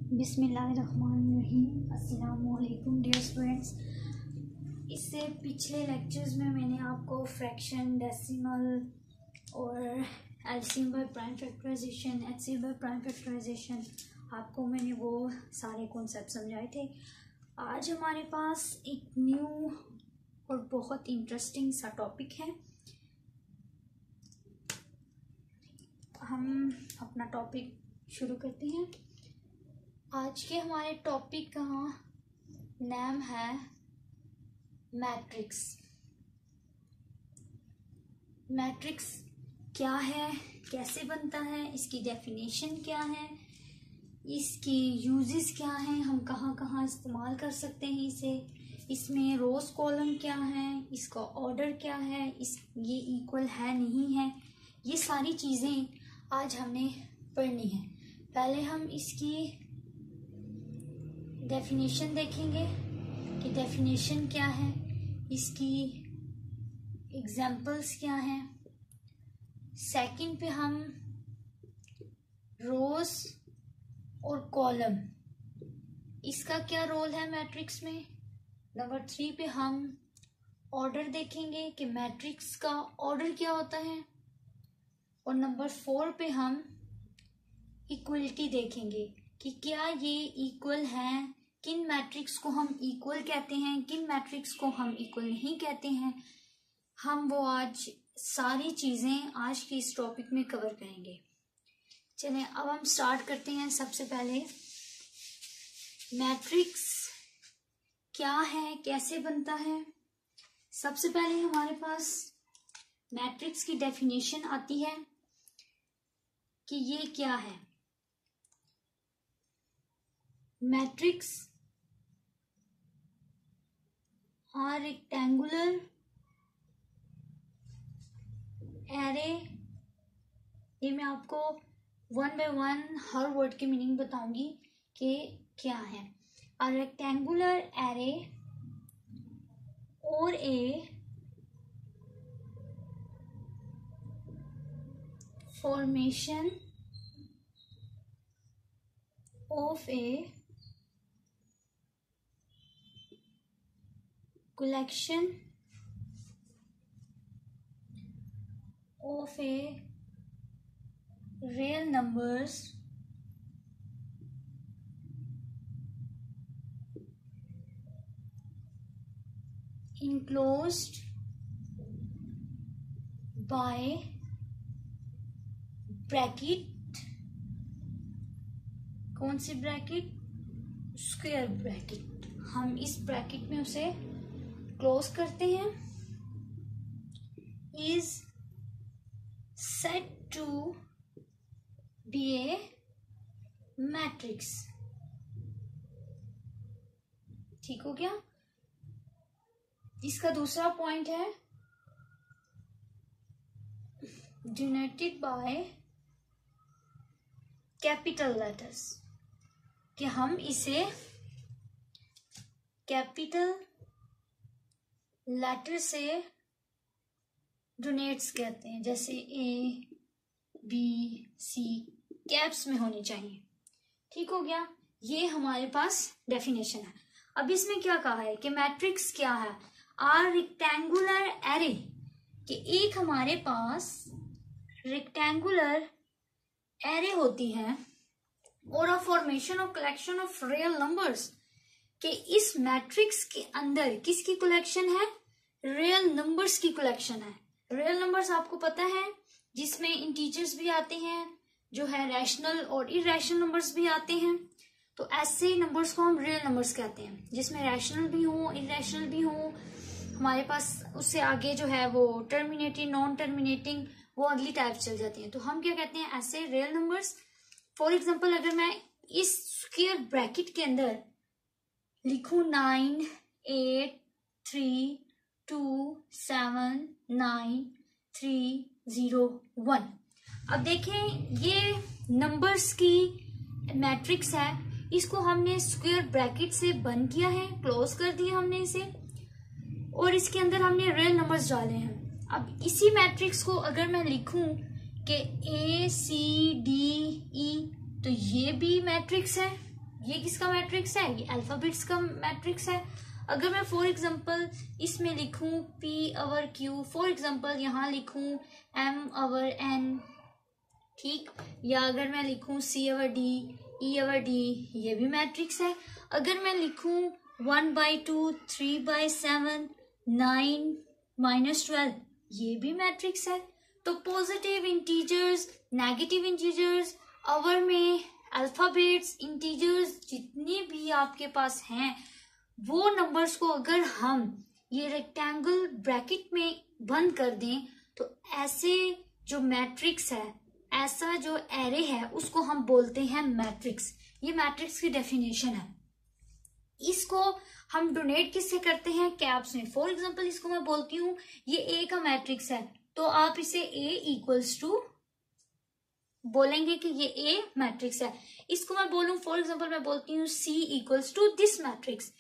बिस्मिल्लाहिर्रहमानिर्रहीम। अस्सलामुअलैकुम dear students. इससे पिछले लेक्चर्स में मैंने आपको फ्रैक्शन, डेसिमल और LCM by prime factorisation, HCF by prime factorisation आपको मैंने वो सारे कॉन्सेप्ट समझाए थे। आज हमारे पास एक न्यू और बहुत इंटरेस्टिंग सा टॉपिक है। हम अपना टॉपिक शुरू करते हैं। आज के हमारे टॉपिक का नाम है मैट्रिक्स। मैट्रिक्स क्या है, कैसे बनता है, इसकी डेफिनेशन क्या है, इसकी यूजेस क्या हैं, हम कहाँ कहाँ इस्तेमाल कर सकते हैं इसे, इसमें रोज कॉलम क्या है, इसका ऑर्डर क्या है, ये इक्वल है नहीं है, ये सारी चीज़ें आज हमने पढ़नी है। पहले हम इसकी डेफिनेशन देखेंगे कि डेफिनेशन क्या है, इसकी एग्जाम्पल्स क्या हैं। सेकंड पे हम रोज और कॉलम, इसका क्या रोल है मैट्रिक्स में। नंबर 3 पे हम ऑर्डर देखेंगे कि मैट्रिक्स का ऑर्डर क्या होता है। और नंबर 4 पे हम इक्वलिटी देखेंगे कि क्या ये इक्वल हैं, किन मैट्रिक्स को हम इक्वल कहते हैं, किन मैट्रिक्स को हम इक्वल नहीं कहते हैं। हम वो आज सारी चीज़ें आज के इस टॉपिक में कवर करेंगे। चलें अब हम स्टार्ट करते हैं। सबसे पहले मैट्रिक्स क्या है, कैसे बनता है। सबसे पहले हमारे पास मैट्रिक्स की डेफिनेशन आती है कि ये क्या है। Matrix are rectangular array. ये मैं आपको वन बाय वन हर वर्ड की मीनिंग बताऊंगी कि क्या है। अ रेक्टेंगुलर एरे और a formation of a collection of a real numbers enclosed by bracket. कौन सी ब्रैकेट? Square bracket. हम इस ब्रैकेट में उसे क्लोज करते हैं। Is set to be a matrix. ठीक हो गया। इसका दूसरा पॉइंट है डिनोटेड बाय कैपिटल लेटर्स, कि हम इसे कैपिटल लेटर से डोनेट्स कहते हैं, जैसे ए बी सी कैप्स में होनी चाहिए। ठीक हो गया। ये हमारे पास डेफिनेशन है। अब इसमें क्या कहा है कि मैट्रिक्स क्या है। आर रेक्टेंगुलर एरे, कि एक हमारे पास रेक्टेंगुलर एरे होती है और a formation of collection of real numbers, कि इस मैट्रिक्स के अंदर किसकी कलेक्शन है? रियल नंबर्स की कलेक्शन है। रियल नंबर्स आपको पता है जिसमें इंटीजर्स भी आते हैं, जो है रैशनल और इरेशनल नंबर्स भी आते हैं। तो ऐसे नंबर्स को हम रियल नंबर्स कहते हैं, जिसमें रैशनल भी हो, इरेशनल भी हो। हमारे पास उससे आगे जो है वो टर्मिनेटिंग, नॉन टर्मिनेटिंग, वो अगली टाइप चल जाती हैं। तो हम क्या कहते हैं? ऐसे रियल नंबर्स। फॉर एग्जांपल अगर मैं इस स्क्वायर ब्रैकेट के अंदर लिखूं 9 8 3 2 7 9 3 0 1। अब देखें ये नंबर्स की मैट्रिक्स है। इसको हमने स्क्वायर ब्रैकेट से बंद किया है, क्लोज कर दिया हमने इसे, और इसके अंदर हमने रियल नंबर्स डाले हैं। अब इसी मैट्रिक्स को अगर मैं लिखूं कि ए सी डी ई, तो ये भी मैट्रिक्स है। ये किसका मैट्रिक्स है? ये अल्फाबेट्स का मैट्रिक्स है। अगर मैं फॉर एग्जांपल इसमें लिखूं P/Q, फॉर एग्जांपल यहाँ लिखूं M/N, ठीक, या अगर मैं लिखूं C/D, E/D, ये भी मैट्रिक्स है। अगर मैं लिखूं 1/2, 3/7, 9-12, ये भी मैट्रिक्स है। तो पॉजिटिव इंटीजर्स, नेगेटिव इंटीजर्स, आवर में अल्फाबेट्स, इंटीजर्स जितने भी आपके पास हैं, वो नंबर्स को अगर हम ये रेक्टेंगल ब्रैकेट में बंद कर दें तो ऐसे जो मैट्रिक्स है, ऐसा जो एरे है, उसको हम बोलते हैं मैट्रिक्स। ये मैट्रिक्स की डेफिनेशन है। इसको हम डोनेट किससे करते हैं? कैप्स में। फॉर एग्जांपल इसको मैं बोलती हूँ ये ए का मैट्रिक्स है, तो आप इसे ए इक्वल्स टू बोलेंगे कि ये ए मैट्रिक्स है। इसको मैं बोलूं, फॉर एग्जांपल मैं बोलती हूँ C equals to this matrix,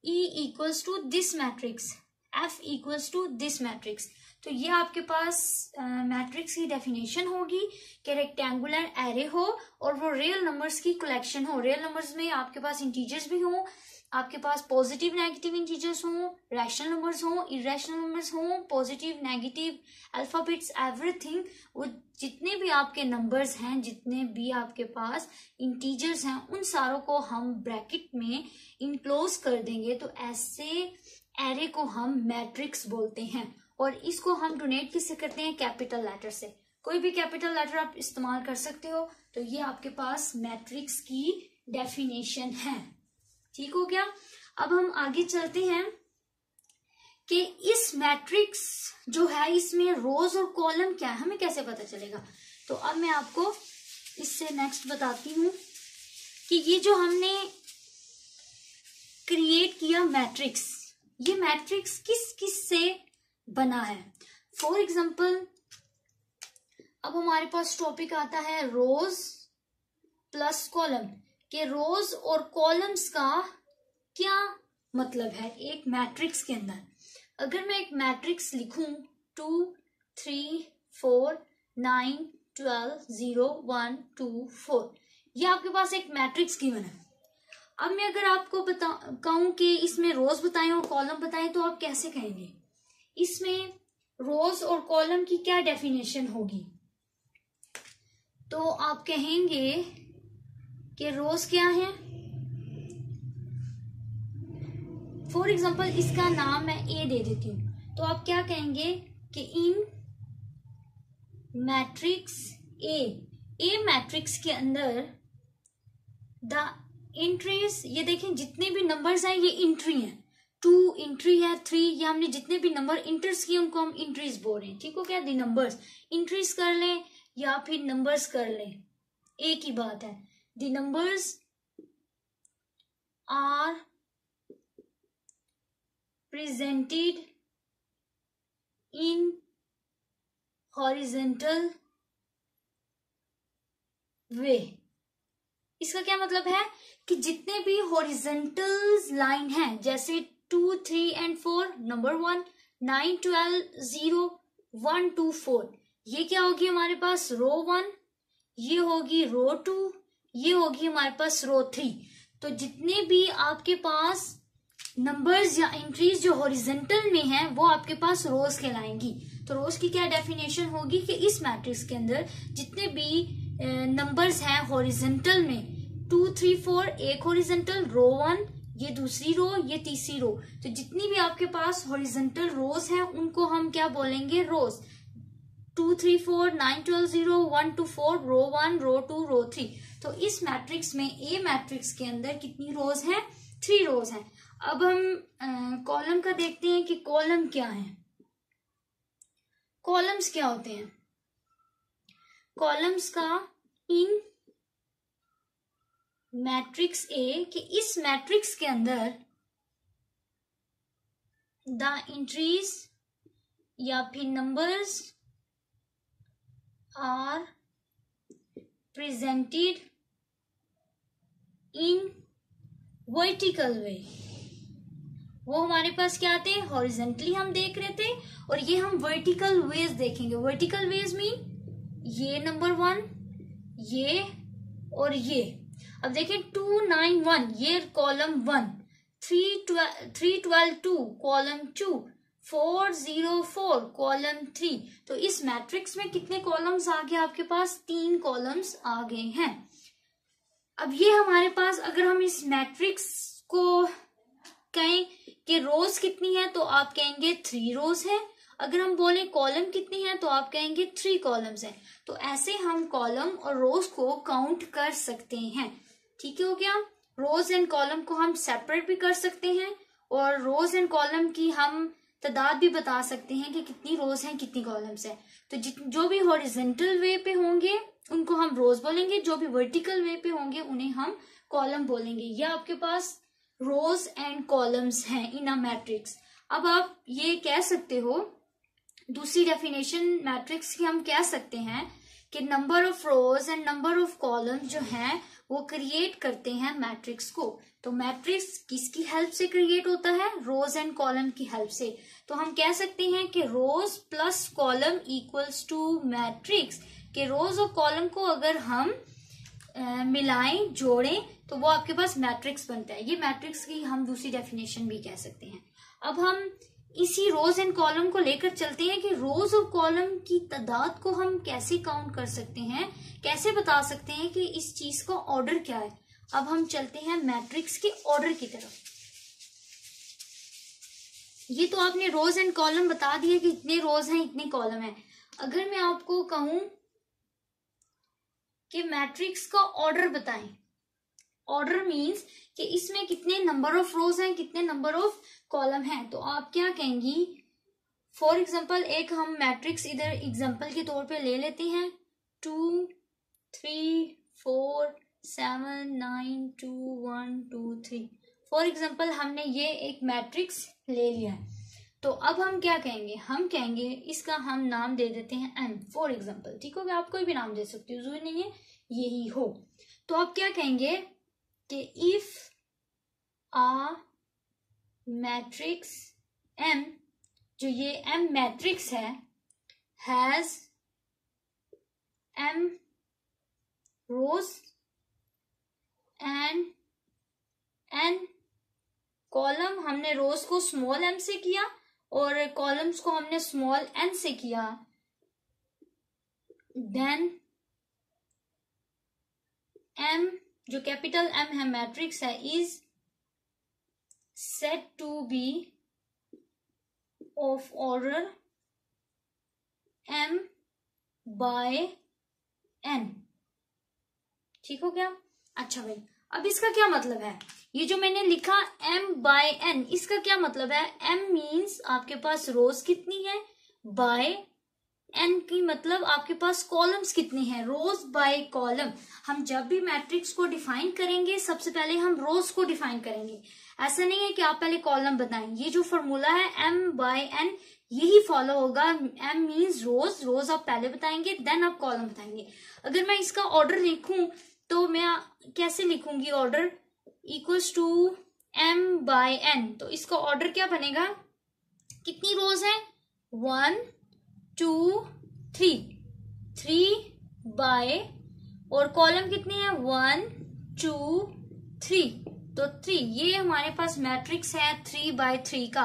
E equals to this matrix, F equals to this matrix. तो ये आपके पास मैट्रिक्स की डेफिनेशन होगी कि रेक्टेंगुलर एरे हो और वो रियल नंबर्स की कलेक्शन हो। रियल नंबर्स में आपके पास इंटीजर्स भी हो, आपके पास पॉजिटिव नेगेटिव इंटीजर्स हों, रैशनल नंबर्स हों, इरेशनल नंबर्स हों, पॉजिटिव नेगेटिव अल्फाबेट्स, एवरीथिंग। वो जितने भी आपके नंबर्स हैं, जितने भी आपके पास इंटीजर्स हैं, उन सारों को हम ब्रैकेट में इनक्लोज कर देंगे, तो ऐसे एरे को हम मैट्रिक्स बोलते हैं। और इसको हम डोनेट किससे करते हैं? कैपिटल लेटर से। कोई भी कैपिटल लेटर आप इस्तेमाल कर सकते हो। तो ये आपके पास मैट्रिक्स की डेफिनेशन है। ठीक हो गया। अब हम आगे चलते हैं कि इस मैट्रिक्स जो है इसमें रोज और कॉलम क्या है, हमें कैसे पता चलेगा। तो अब मैं आपको इससे नेक्स्ट बताती हूं कि ये जो हमने क्रिएट किया मैट्रिक्स, ये मैट्रिक्स किस किस से बना है। फॉर एग्जाम्पल अब हमारे पास टॉपिक आता है रोज प्लस कॉलम, कि रोज और कॉलम्स का क्या मतलब है एक मैट्रिक्स के अंदर। अगर मैं एक मैट्रिक्स लिखूं 2, 3, 4, 9, 12, 0, 1, 2, 4, ये आपके पास एक मैट्रिक्स गिवन है। अब मैं अगर आपको कहूं कि इसमें रोज बताएं और कॉलम बताएं, तो आप कैसे कहेंगे? इसमें रोज और कॉलम की क्या डेफिनेशन होगी? तो आप कहेंगे कि रोज क्या है। फॉर एग्जाम्पल इसका नाम मैं ए दे देती हूं, तो आप क्या कहेंगे कि इन मैट्रिक्स ए मैट्रिक्स के अंदर द एंट्रीज, ये देखें जितने भी नंबर्स हैं ये एंट्री हैं। 2 एंट्री है, 3, या हमने जितने भी नंबर इंटर्स किए उनको हम एंट्रीज बोल रहे हैं। ठीक हो गया। द नंबर्स एंट्रीज कर लें या फिर नंबर्स कर लें, एक ही बात है। The numbers are presented in horizontal way. इसका क्या मतलब है कि जितने भी हॉरिजॉन्टल लाइन हैं, जैसे 2, 3 and 4 नंबर 1, 9, 12, 0, 1, 2, 4, ये क्या होगी हमारे पास? रो 1, ये होगी रो 2, ये होगी हमारे पास रो 3। तो जितने भी आपके पास नंबर्स या एंट्रीज जो हॉरिजॉन्टल में हैं, वो आपके पास रोज कहलाएंगी। तो रोज की क्या डेफिनेशन होगी कि इस मैट्रिक्स के अंदर जितने भी नंबर्स हैं हॉरिजॉन्टल में, 2, 3, 4 एक हॉरिजॉन्टल, रो 1 ये दूसरी रो, ये तीसरी रो, तो जितनी भी आपके पास हॉरिजॉन्टल रोज हैं उनको हम क्या बोलेंगे? रोज। 2, 3, 4, 9, 12, 0, 1, 2, 4, रो 1, रो 2, रो 3। तो इस मैट्रिक्स में, ए मैट्रिक्स के अंदर कितनी रोज हैं? 3 रोज हैं। अब हम कॉलम का देखते हैं कि कॉलम क्या है। कॉलम्स क्या होते हैं? कॉलम्स का इन मैट्रिक्स ए, कि इस मैट्रिक्स के अंदर द एंट्रीज या फिर numbers are presented in vertical way. वो हमारे पास क्या आते हैं? हॉरिजॉन्टली हम देख रहे थे, और ये हम वर्टिकल वेज देखेंगे। वर्टिकल वेज मीन ये नंबर 1, ये और ये। अब देखिए 291 ये कॉलम 1, 312 2 कॉलम 2, 404 कॉलम 3। तो इस मैट्रिक्स में कितने कॉलम्स आ गए आपके पास? 3 कॉलम्स आ गए हैं। अब ये हमारे पास, अगर हम इस मैट्रिक्स को कहें कि रोज कितनी है तो आप कहेंगे 3 रोज है। अगर हम बोले कॉलम कितनी है तो आप कहेंगे 3 कॉलम्स है। तो ऐसे हम कॉलम और रोज को काउंट कर सकते हैं। ठीक हो गया। रोज एंड कॉलम को हम सेपरेट भी कर सकते हैं और रोज एंड कॉलम की हम तादाद भी बता सकते हैं कि कितनी रोज हैं कितनी कॉलम्स हैं। तो जो भी हॉरिजॉन्टल वे पे होंगे उनको हम रोज बोलेंगे, जो भी वर्टिकल वे पे होंगे उन्हें हम कॉलम बोलेंगे। ये आपके पास रोज एंड कॉलम्स हैं इन अ मैट्रिक्स। अब आप ये कह सकते हो, दूसरी डेफिनेशन मैट्रिक्स की हम कह सकते हैं कि number of rows and number of columns जो हैं वो क्रिएट करते हैं मैट्रिक्स को। तो मैट्रिक्स किसकी हेल्प से क्रिएट होता है? रोज एंड कॉलम की हेल्प से। तो हम कह सकते हैं कि rows plus column equals to matrix, कि रोज और कॉलम को अगर हम मिलाएं, जोड़ें तो वो आपके पास मैट्रिक्स बनता है। ये मैट्रिक्स की हम दूसरी डेफिनेशन भी कह सकते हैं। अब हम इसी रोज एंड कॉलम को लेकर चलते हैं कि रोज और कॉलम की तादाद को हम कैसे काउंट कर सकते हैं, कैसे बता सकते हैं कि इस चीज का ऑर्डर क्या है। अब हम चलते हैं मैट्रिक्स के ऑर्डर की तरफ। ये तो आपने रोज एंड कॉलम बता दिए कि इतने रोज हैं इतने कॉलम हैं। अगर मैं आपको कहूं कि मैट्रिक्स का ऑर्डर बताएं, ऑर्डर मींस कि इसमें कितने नंबर ऑफ रोज हैं कितने नंबर ऑफ कॉलम हैं, तो आप क्या कहेंगी? फॉर एग्जांपल एक हम मैट्रिक्स इधर एग्जांपल के तौर पे ले लेते हैं 2 3 4 7 9 2 1 2 3। फॉर एग्जांपल हमने ये एक मैट्रिक्स ले लिया है। तो अब हम क्या कहेंगे? हम कहेंगे इसका हम नाम दे देते हैं m फॉर एग्जांपल। ठीक हो गया। आप कोई भी नाम दे सकते हो, जरूरी नहीं है यही हो। तो आप क्या कहेंगे कि इफ आ मैट्रिक्स m, जो ये m मैट्रिक्स है, has m rows and n column, हमने रोज को स्मॉल m से किया और कॉलम्स को हमने स्मॉल n से किया, देन m जो कैपिटल M है मैट्रिक्स है is said to be of order m by n। ठीक हो गया। अच्छा भाई, अब इसका क्या मतलब है? ये जो मैंने लिखा m बाय n, इसका क्या मतलब है? m मीन्स आपके पास रोज कितनी है, बाय n की मतलब आपके पास कॉलम्स कितने हैं, रोज बाय कॉलम। हम जब भी मैट्रिक्स को डिफाइन करेंगे सबसे पहले हम रोज को डिफाइन करेंगे। ऐसा नहीं है कि आप पहले कॉलम बताएं। ये जो फॉर्मूला है m बाय n यही फॉलो होगा। m मीन्स रोज, रोज आप पहले बताएंगे देन आप कॉलम बताएंगे। अगर मैं इसका ऑर्डर लिखूं तो मैं कैसे लिखूंगी? Order equals to m by n। तो इसका ऑर्डर क्या बनेगा? कितनी रोज है? 1 2 3, 3 बाय, और कॉलम कितनी है? 1 2 3, तो 3। ये हमारे पास मैट्रिक्स है 3 बाय 3 का।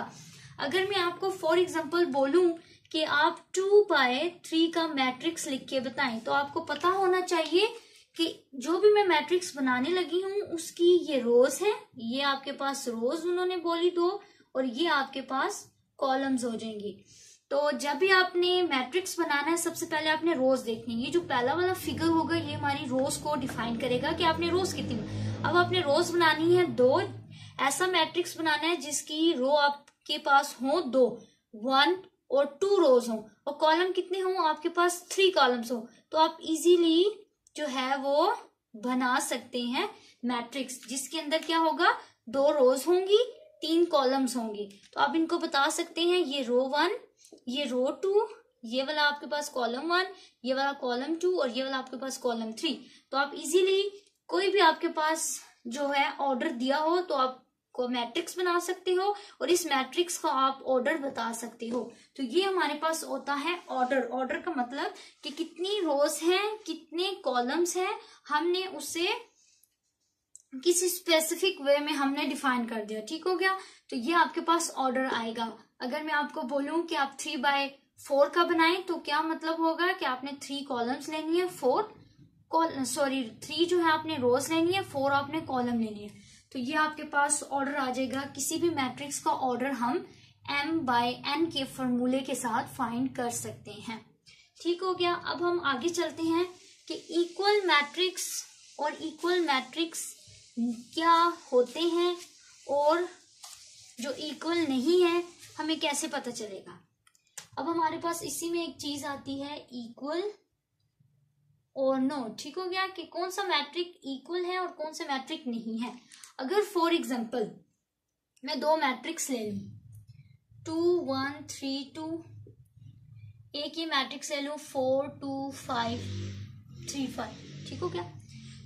अगर मैं आपको फॉर एग्जांपल बोलूं कि आप 2 बाय 3 का मैट्रिक्स लिख के बताएं, तो आपको पता होना चाहिए कि जो भी मैं मैट्रिक्स बनाने लगी हूं उसकी ये रोज है, ये आपके पास रोज उन्होंने बोली 2, और ये आपके पास कॉलम्स हो जाएंगी। तो जब भी आपने मैट्रिक्स बनाना है सबसे पहले आपने रोज देखनी है। ये जो पहला वाला फिगर होगा ये हमारी रोज को डिफाइन करेगा कि आपने रोज कितनी। अब आपने रोज बनानी है 2, ऐसा मैट्रिक्स बनाना है जिसकी रो आपके पास हो 2, 1 और 2 रोज हो, और कॉलम कितने हो? आपके पास 3 कॉलम्स हो। तो आप इजीली जो है वो बना सकते हैं मैट्रिक्स जिसके अंदर क्या होगा? 2 रोज होंगी, 3 कॉलम्स होंगी। तो आप इनको बता सकते हैं, ये रो 1, ये रो 2, ये वाला आपके पास कॉलम 1, ये वाला कॉलम 2 और ये वाला आपके पास कॉलम 3। तो आप इजीली कोई भी आपके पास जो है ऑर्डर दिया हो तो आप को मैट्रिक्स बना सकते हो और इस मैट्रिक्स का आप ऑर्डर बता सकते हो। तो ये हमारे पास होता है ऑर्डर। ऑर्डर का मतलब कि कितनी रोज हैं कितने कॉलम्स हैं, हमने उसे किसी स्पेसिफिक वे में हमने डिफाइन कर दिया, ठीक हो गया। तो ये आपके पास ऑर्डर आएगा। अगर मैं आपको बोलूं कि आप 3/4 का बनाएं तो क्या मतलब होगा कि आपने 3 कॉलम्स लेनी है, 3 जो है आपने रोज लेनी है, 4 आपने कॉलम लेनी है। तो ये आपके पास ऑर्डर आ जाएगा। किसी भी मैट्रिक्स का ऑर्डर हम m/n के फॉर्मूले के साथ फाइंड कर सकते हैं, ठीक हो गया। अब हम आगे चलते हैं कि इक्वल मैट्रिक्स और इक्वल मैट्रिक्स क्या होते हैं और जो इक्वल नहीं है हमें कैसे पता चलेगा। अब हमारे पास इसी में एक चीज आती है इक्वल और नॉट, ठीक हो गया, कि कौन सा मैट्रिक इक्वल है और कौन सा मैट्रिक नहीं है। अगर फॉर एग्जांपल मैं 2 मैट्रिक्स ले लूं 2 1 3 2, एक ही मैट्रिक्स ले लूं 4 2 5 3 5, ठीक हो गया।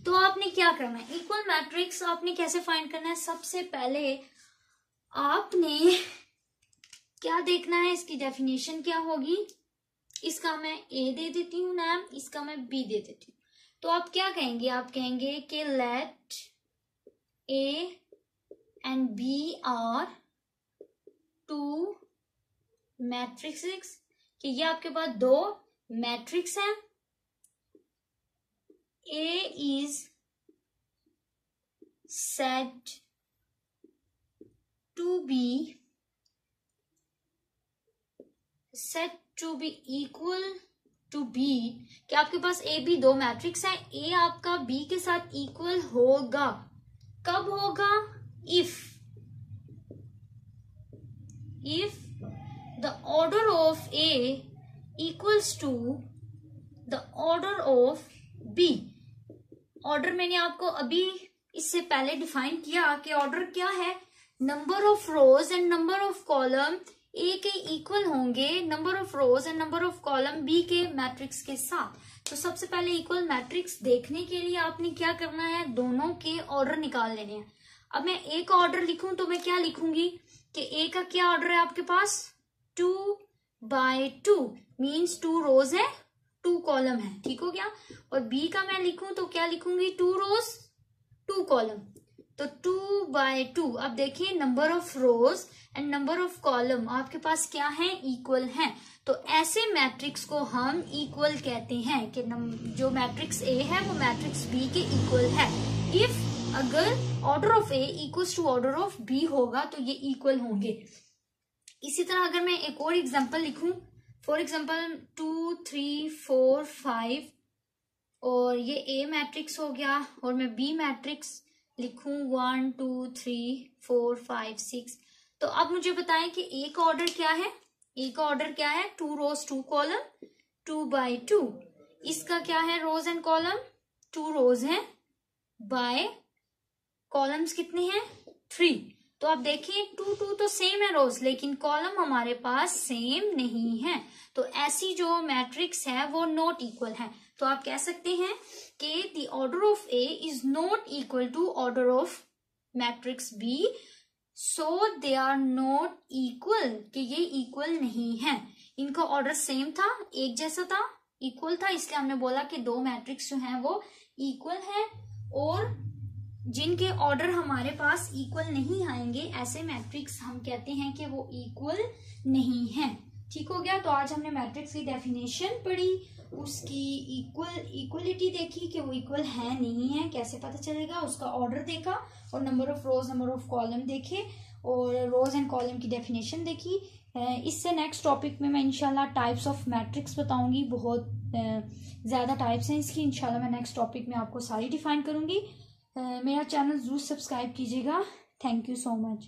तो आपने क्या करना है, इक्वल मैट्रिक्स आपने कैसे फाइंड करना है। सबसे पहले आपने क्या देखना है, इसकी डेफिनेशन क्या होगी। इसका मैं ए दे देती हूँ नाम, इसका मैं बी दे देती हूँ। तो आप क्या कहेंगे, आप कहेंगे कि let A and B are 2 matrix, कि ये आपके पास 2 मैट्रिक्स हैं। A is said to be equal to B, कि आपके पास A B 2 मैट्रिक्स है। A आपका B के साथ इक्वल होगा, कब होगा, if the order of A equals to the order of B। Order मैंने आपको अभी इससे पहले डिफाइन किया कि ऑर्डर क्या है, number of rows and number of column A के इक्वल होंगे number of rows and number of column B के मैट्रिक्स के साथ। तो सबसे पहले इक्वल मैट्रिक्स देखने के लिए आपने क्या करना है, दोनों के ऑर्डर निकाल लेने हैं। अब मैं ए का ऑर्डर लिखूं तो मैं क्या लिखूंगी कि ए का क्या ऑर्डर है आपके पास 2/2 मीन्स 2 रोज है 2 कॉलम है, ठीक हो गया। और बी का मैं लिखूं तो क्या लिखूंगी 2 रोज 2 कॉलम, तो 2/2। अब देखिए number of rows and number of column आपके पास क्या है, इक्वल हैं। तो ऐसे मैट्रिक्स को हम इक्वल कहते हैं कि जो मैट्रिक्स ए है वो मैट्रिक्स बी के इक्वल है। इफ अगर order of A equals to order of B होगा तो ये इक्वल होंगे। इसी तरह अगर मैं एक और एग्जांपल लिखूं, फॉर एग्जाम्पल 2 3 4 5, और ये ए मैट्रिक्स हो गया और मैं बी मैट्रिक्स लिखूं 1 2 3 4 5 6। तो अब मुझे बताएं कि ए का ऑर्डर क्या है, ए का ऑर्डर क्या है 2 रोज 2 कॉलम 2/2। इसका क्या है रोज एंड कॉलम 2 रोज है बाय कॉलम्स कितने हैं 3। तो आप देखिए 2 2 तो सेम है रोज, लेकिन कॉलम हमारे पास सेम नहीं है। तो ऐसी जो मैट्रिक्स है वो नॉट इक्वल है। तो आप कह सकते हैं कि the order of A is not equal to order of matrix B, so they are not equal, कि ये इक्वल नहीं है। इनका ऑर्डर सेम था, एक जैसा था, इक्वल था, इसलिए हमने बोला कि 2 मैट्रिक्स जो हैं वो इक्वल है। और जिनके ऑर्डर हमारे पास इक्वल नहीं आएंगे ऐसे मैट्रिक्स हम कहते हैं कि वो इक्वल नहीं है, ठीक हो गया। तो आज हमने मैट्रिक्स की डेफिनेशन पढ़ी, उसकी इक्वलिटी देखी कि वो इक्वल है नहीं है, कैसे पता चलेगा, उसका ऑर्डर देखा और number of rose number of column देखे और रोज एंड कॉलम की डेफिनेशन देखी। इससे नेक्स्ट टॉपिक में मैं इंशाल्लाह टाइप्स ऑफ मैट्रिक्स बताऊंगी। बहुत ज़्यादा टाइप्स हैं इसकी, इंशाल्लाह मैं नेक्स्ट टॉपिक में आपको सारी डिफाइन करूंगी। मेरा चैनल जरूर सब्सक्राइब कीजिएगा। Thank you so much.